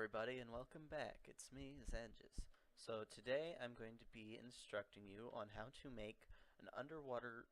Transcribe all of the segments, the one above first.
everybody, and welcome back. It's me, Zanjis. So today I'm going to be instructing you on how to make an underwater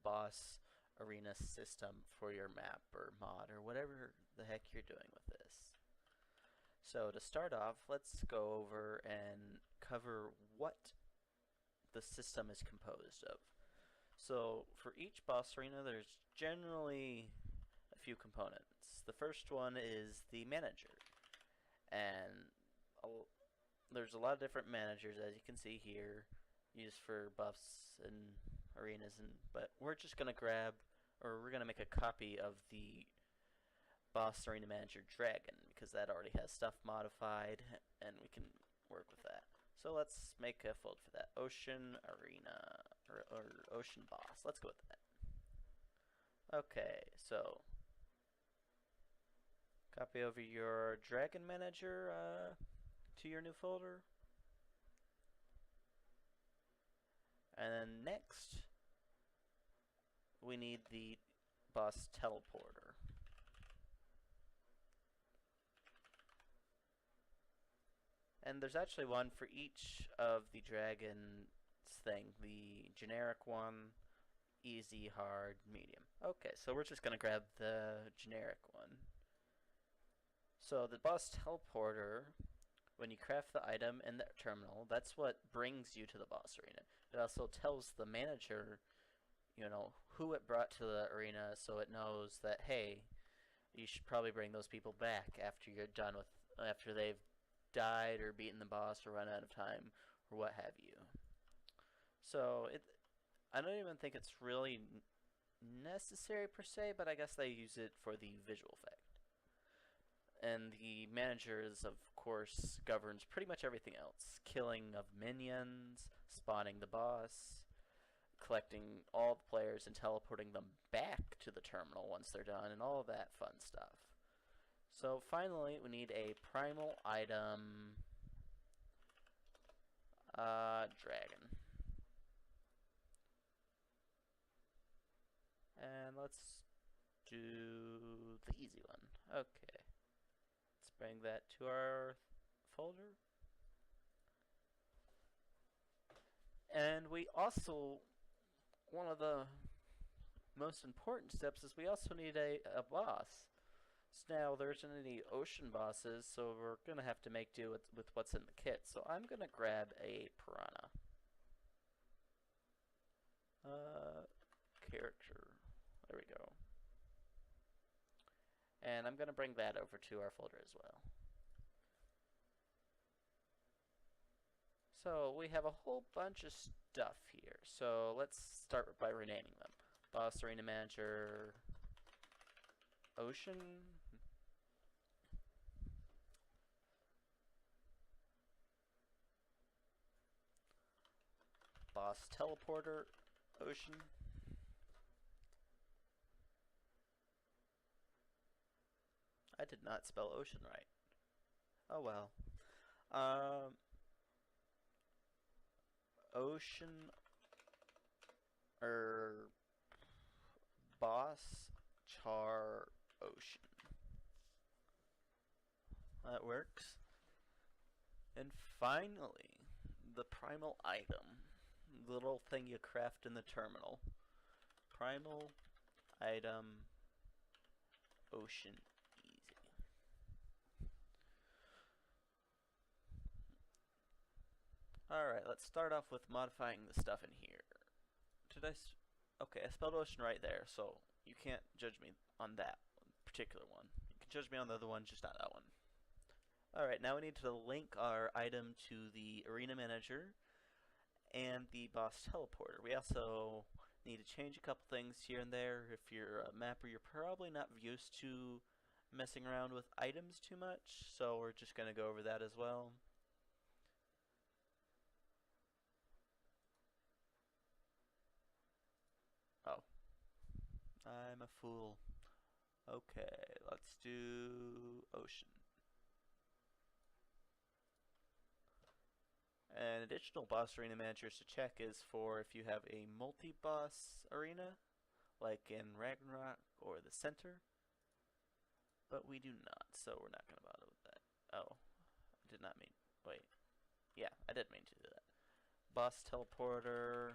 boss arena system for your map or mod or whatever the heck you're doing with this. So to start off, let's go over and cover what the system is composed of. So for each boss arena, there's generally a few components. The first one is the manager. And there's a lot of different managers, as you can see here, used for buffs and arenas, but we're just gonna we're gonna make a copy of the boss arena manager dragon, because that already has stuff modified and we can work with that. So let's make a folder for that. Ocean arena or ocean boss. Let's go with that. Okay, so copy over your dragon manager to your new folder. And then next, we need the boss teleporter. And there's actually one for each of the dragon's thing. The generic one, easy, hard, medium. Okay, so we're just going to grab the generic one. So the boss teleporter, when you craft the item in the terminal, that's what brings you to the boss arena. It also tells the manager, who it brought to the arena, so it knows that, hey, you should probably bring those people back after you're done with, after they've died or beaten the boss or run out of time or what have you. So I don't even think it's really necessary per se, but I guess they use it for the visual effect. And the manager of course, governs pretty much everything else. Killing of minions, spawning the boss, collecting all the players and teleporting them back to the terminal once they're done, and all of that fun stuff. So finally, we need a primal item, dragon. And let's do the easy one. Okay. Let's bring that to our folder. And we also, one of the most important steps is we also need a boss. So now there isn't any ocean bosses, so we're going to have to make do with what's in the kit. So I'm going to grab a piranha. Character. There we go. And I'm going to bring that over to our folder as well. So we have a whole bunch of stuff here. So let's start by renaming them. Boss Arena Manager Ocean. Boss Teleporter Ocean. I did not spell ocean right. Oh well. Ocean boss char ocean. That works. And finally, the primal item. Little thing you craft in the terminal. Primal item ocean easy. Alright, let's start off with modifying the stuff in here. Okay, I spelled ocean right there, so you can't judge me on that particular one. You can judge me on the other one, just not that one. Alright, now we need to link our item to the arena manager and the boss teleporter. We also need to change a couple things here and there. If you're a mapper, you're probably not used to messing around with items too much, so we're just going to go over that as well. Oh, I'm a fool. Okay, let's do ocean. An additional boss arena managers to check is for if you have a multi-boss arena, like in Ragnarok or the Center. But we do not, so we're not going to bother with that. Oh, Did not mean. Wait. Yeah, I did mean to do that. Boss teleporter.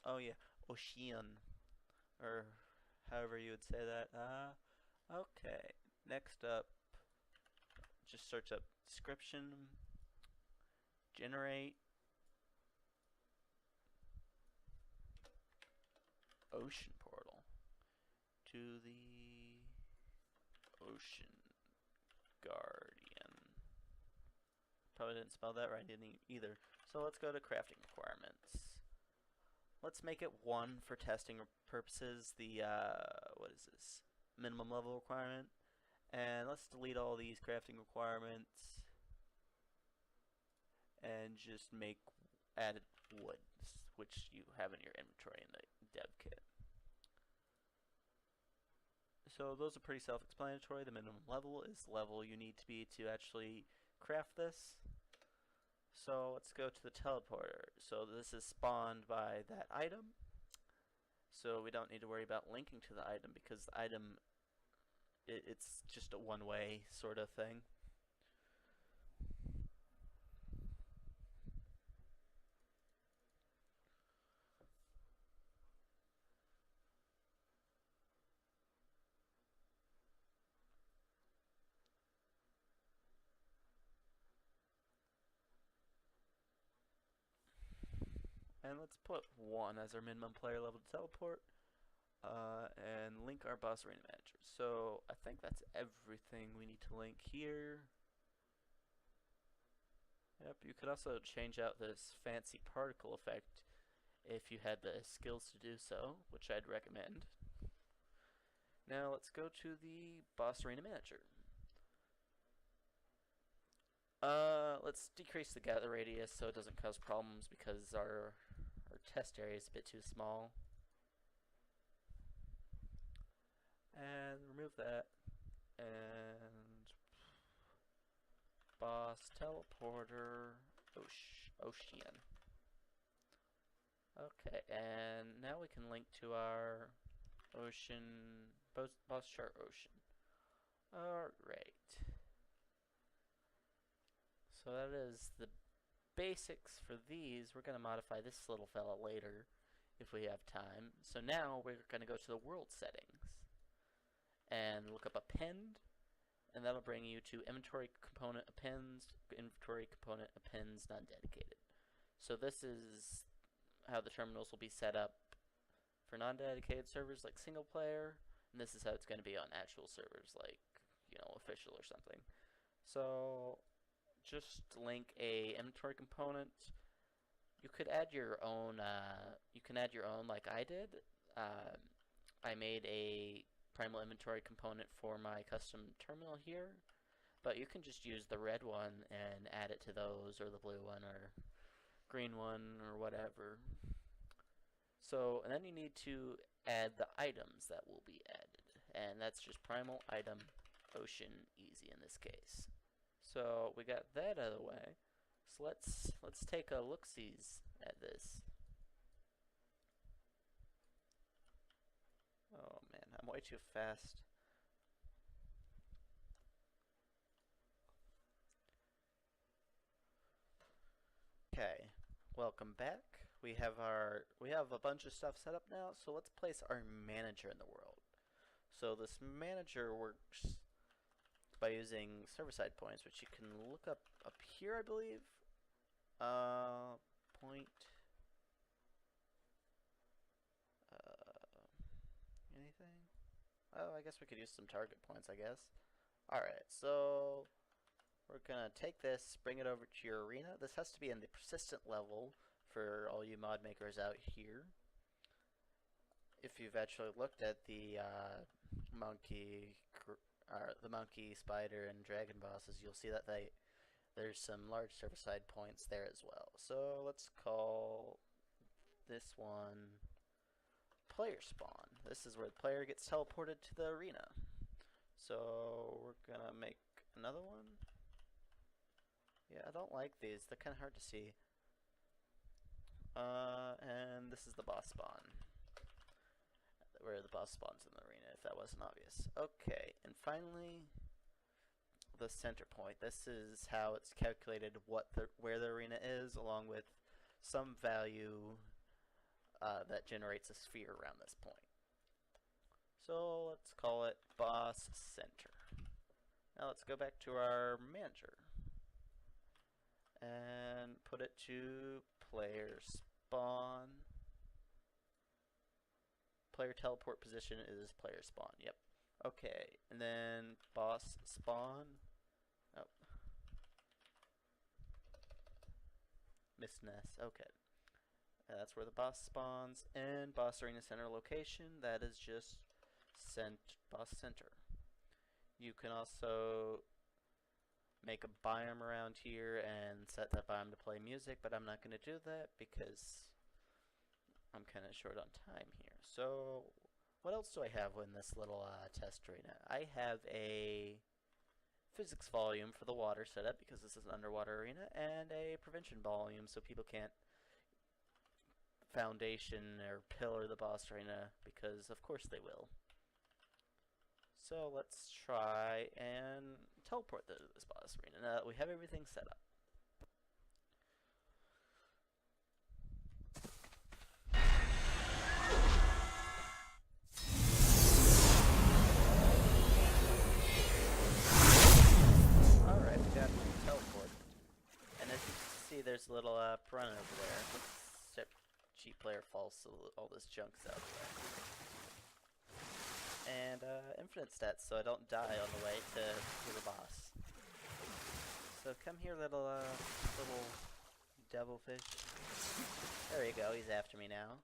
Oh yeah, Ocean, or however you would say that. Okay. Next up, just search up description, generate ocean portal to the ocean guardian. Probably didn't spell that right either. So let's go to crafting requirements. Let's make it 1 for testing purposes, the, what is this? Minimum level requirement. And let's delete all these crafting requirements and just make added wood, which you have in your inventory in the dev kit. So those are pretty self-explanatory. The minimum level is the level you need to be to actually craft this. So let's go to the teleporter. So this is spawned by that item. So we don't need to worry about linking to the item because the item, it's just a one-way sort of thing. And let's put 1 as our minimum player level to teleport. And link our boss arena manager. So I think that's everything we need to link here. Yep, you could also change out this fancy particle effect if you had the skills to do so, which I'd recommend. Now let's go to the boss arena manager. Let's decrease the gather radius so it doesn't cause problems because our test area is a bit too small. And remove that. And boss teleporter ocean. Okay, and now we can link to our ocean boss chart ocean. Alright. So that is the basics for these. We're going to modify this little fella later if we have time. So now we're going to go to the world settings and look up append, and that'll bring you to inventory component appends, inventory component appends non-dedicated. So this is how the terminals will be set up for non-dedicated servers like single player, and this is how it's going to be on actual servers like, you know, official or something. So just link a inventory component. You could add your own. You can add your own, like I did. I made a primal inventory component for my custom terminal here, but you can just use the red one and add it to those, or the blue one, or green one, or whatever. So, and then you need to add the items that will be added, and that's just primal item ocean easy in this case. So we got that out of the way. So let's take a look-sees at this. Oh man, I'm way too fast. Okay, welcome back. We have a bunch of stuff set up now. So let's place our manager in the world. So this manager works by using server-side points, which you can look up here, I believe. Point. Anything? Oh, I guess we could use some target points, I guess. Alright, so we're gonna take this, bring it over to your arena. This has to be in the persistent level for all you mod makers out here. If you've actually looked at the monkey, spider, and dragon bosses, you'll see that there's some large server-side points there as well. So let's call this one player spawn. This is where the player gets teleported to the arena. So we're gonna make another one. Yeah, I don't like these. They're kind of hard to see. And this is the boss spawn, where the boss spawns in the arena, if that wasn't obvious. Okay, and finally, the center point. This is how it's calculated where the arena is, along with some value that generates a sphere around this point. So let's call it boss center. Now let's go back to our manager and put it to player spawn. Player teleport position is player spawn. Yep. Okay, and then boss spawn. Oh. Miss Ness. Okay. That's where the boss spawns. And boss arena center location. That is just boss center. You can also make a biome around here and set that biome to play music, but I'm not going to do that because I'm kind of short on time here. So what else do I have in this little test arena? I have a physics volume for the water setup because this is an underwater arena, and a prevention volume so people can't foundation or pillar the boss arena, because of course they will. So let's try and teleport this boss arena now that we have everything set up. Alright, we got teleport. And as you can see, there's a little piranha over there. Except cheap player falls, so all this junk's out there. And infinite stats, so I don't die on the way to the boss. So come here, little devilfish. There you go, he's after me now.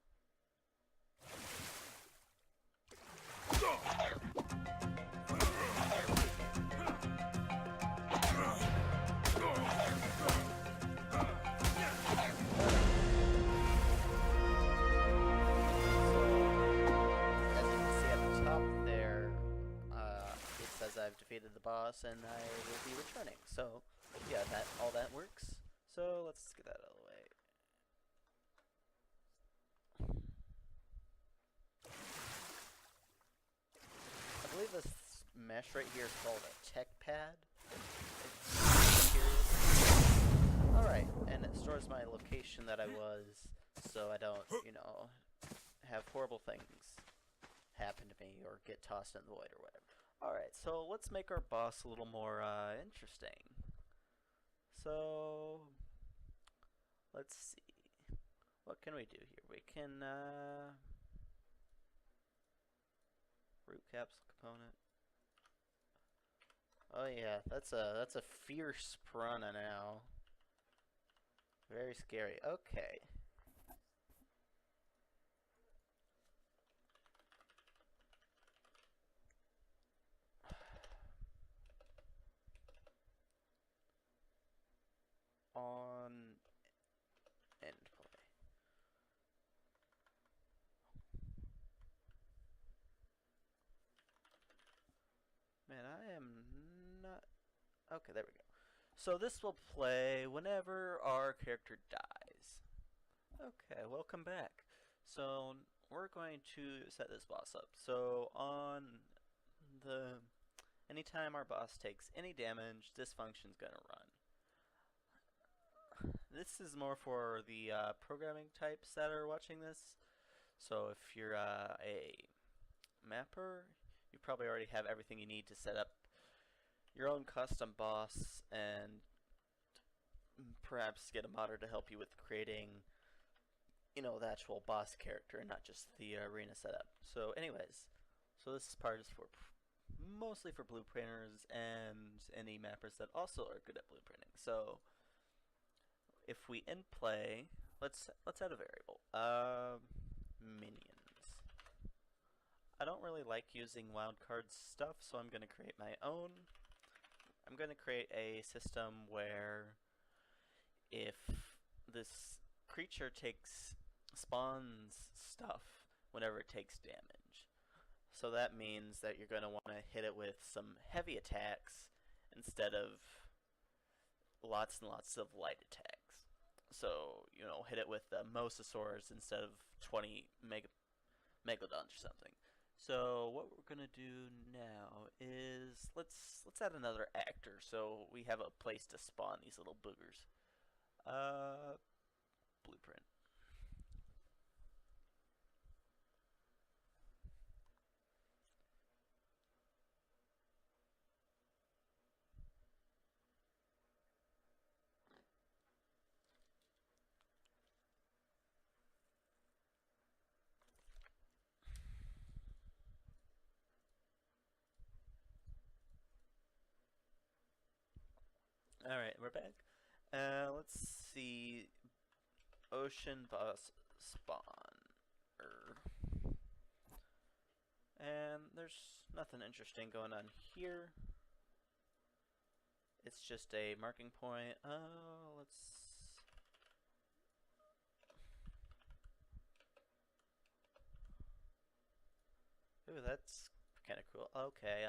I've defeated the boss and I will be returning. So yeah, all that works. So let's get that out of the way. I believe this mesh right here is called a tech pad. Alright, and it stores my location that I was, so I don't, have horrible things happen to me or get tossed in the void or whatever. Alright, so let's make our boss a little more interesting. So let's see. What can we do here? We can root capsule component. Oh yeah, that's a fierce piranha now. Very scary. Okay. On end play. Man, I am not... Okay, there we go. So this will play whenever our character dies. Okay, welcome back. So we're going to set this boss up. So on the... anytime our boss takes any damage, this function's gonna run. This is more for the programming types that are watching this. So if you're a mapper, you probably already have everything you need to set up your own custom boss and perhaps get a modder to help you with creating, the actual boss character and not just the arena setup. So anyways, so this part is for mostly for blueprinters and any mappers that also are good at blueprinting. So if we end play, let's add a variable. Minions. I don't really like using wildcard stuff, so I'm going to create my own. I'm going to create a system where if this creature spawns stuff whenever it takes damage. So that means that you're going to want to hit it with some heavy attacks instead of lots and lots of light attacks. So, hit it with the Mosasaurs instead of 20 Megalodons or something. So what we're gonna do now is let's add another actor so we have a place to spawn these little boogers. Blueprint. All right, we're back. Let's see. Ocean boss spawn. And there's nothing interesting going on here. It's just a marking point. Let's. Ooh, that's kind of cool. Okay,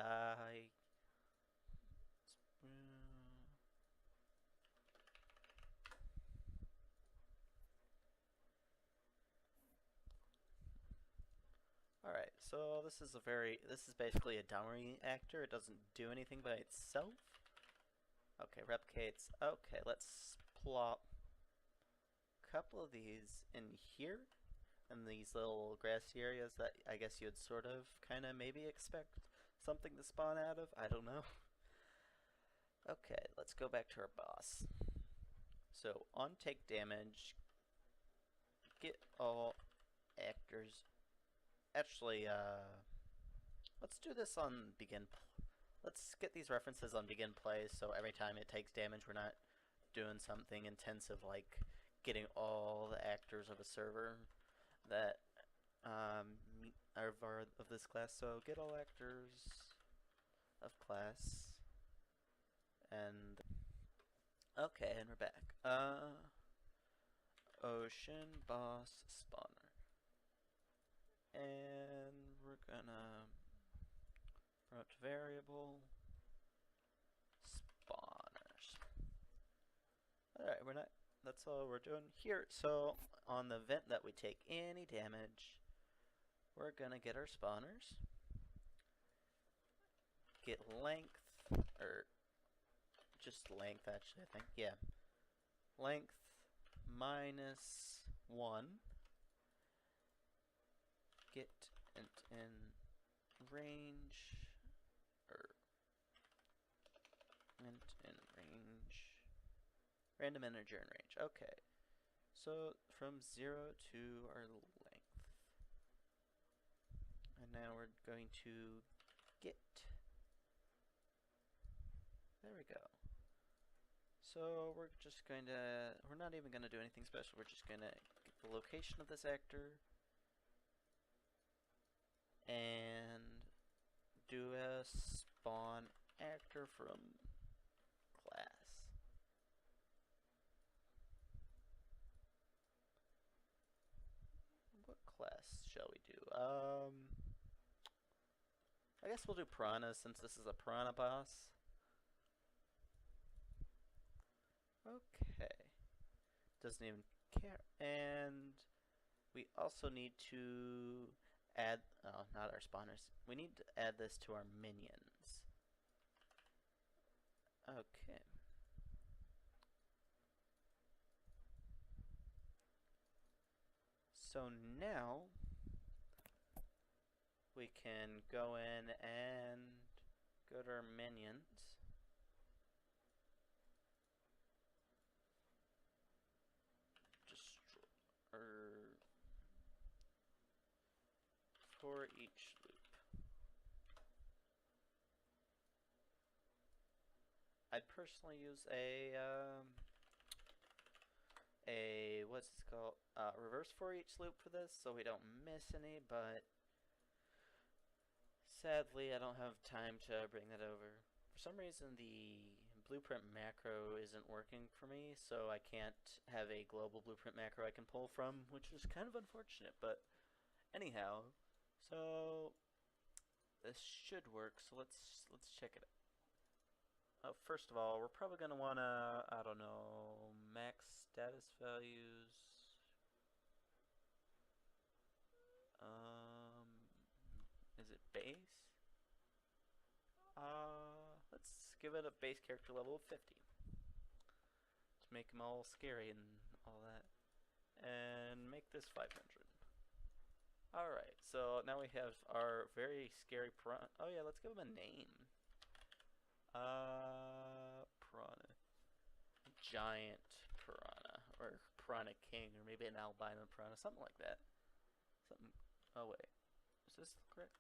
Alright, so this is basically a dummy actor. It doesn't do anything by itself. Okay, replicates. Okay, let's plop a couple of these in here, in these little grassy areas that I guess you'd sort of, kind of, maybe expect something to spawn out of. I don't know. Okay, let's go back to our boss. So, on take damage, get all actors. Actually, let's do this on begin. Let's get these references on begin play, so every time it takes damage, we're not doing something intensive like getting all the actors of a server that are of this class. So get all actors of class, and okay, and we're back. Ocean boss spawner, and we're gonna route variable spawners. Alright, we're not. That's all we're doing here. So on the event that we take any damage, we're gonna get our spawners. Get length, or just length actually, I think. Yeah. Length -1. Get int in range, or int in range. Random integer in range. Okay. So from 0 to our length. And now we're going to get. There we go. So we're just going to, we're not even going to do anything special. We're just going to get the location of this actor and do a spawn actor from class. What class shall we do? I guess we'll do Piranha since this is a Piranha boss. Okay. Doesn't even care. And we also need to add, oh, not our spawners. We need to add this to our minions. Okay. So now we can go in and go to our minions. For each loop. I'd personally use a what's it called? Reverse for each loop for this, so we don't miss any. But sadly, I don't have time to bring that over. For some reason, the blueprint macro isn't working for me, so I can't have a global blueprint macro I can pull from, which is kind of unfortunate. But anyhow. So this should work. So let's check it out. First of all, we're probably gonna wanna, I don't know, max status values. Is Is it base? Let's give it a base character level of 50. To make them all scary and all that. And make this 500. Alright, so now we have our very scary piranha. Oh yeah, let's give him a name. Piranha. Giant piranha. Or piranha king, or maybe an albino piranha, something like that. Something. Oh wait. Is this correct?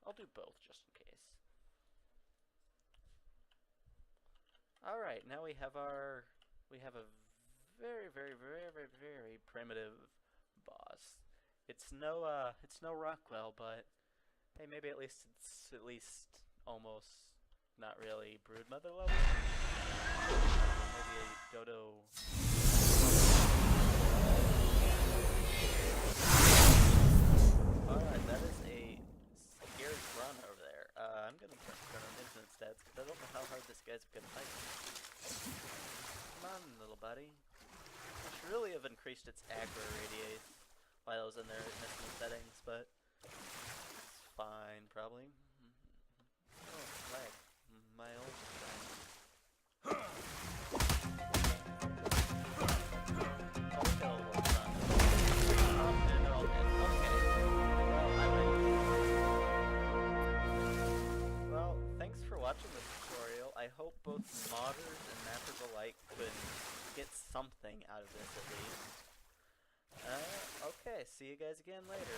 I'll do both just in case. Alright, now we have a very, very, very, very, very primitive boss. It's no Rockwell, but hey, maybe at least it's almost not really Broodmother level. Maybe a Dodo. Alright, that is a scary run over there. I'm gonna turn on infinite stats because I don't know how hard this guy's gonna fight. Come on, little buddy. I should really have increased its aggro radius while I was in there messing with settings, but it's fine, probably. Oh, lag. My old friend. Oh, we got a little fun. Oh, they're all dead. Okay. Well, thanks for watching this tutorial. I hope both modders and mappers alike could get something out of this at least. Okay, see you guys again later.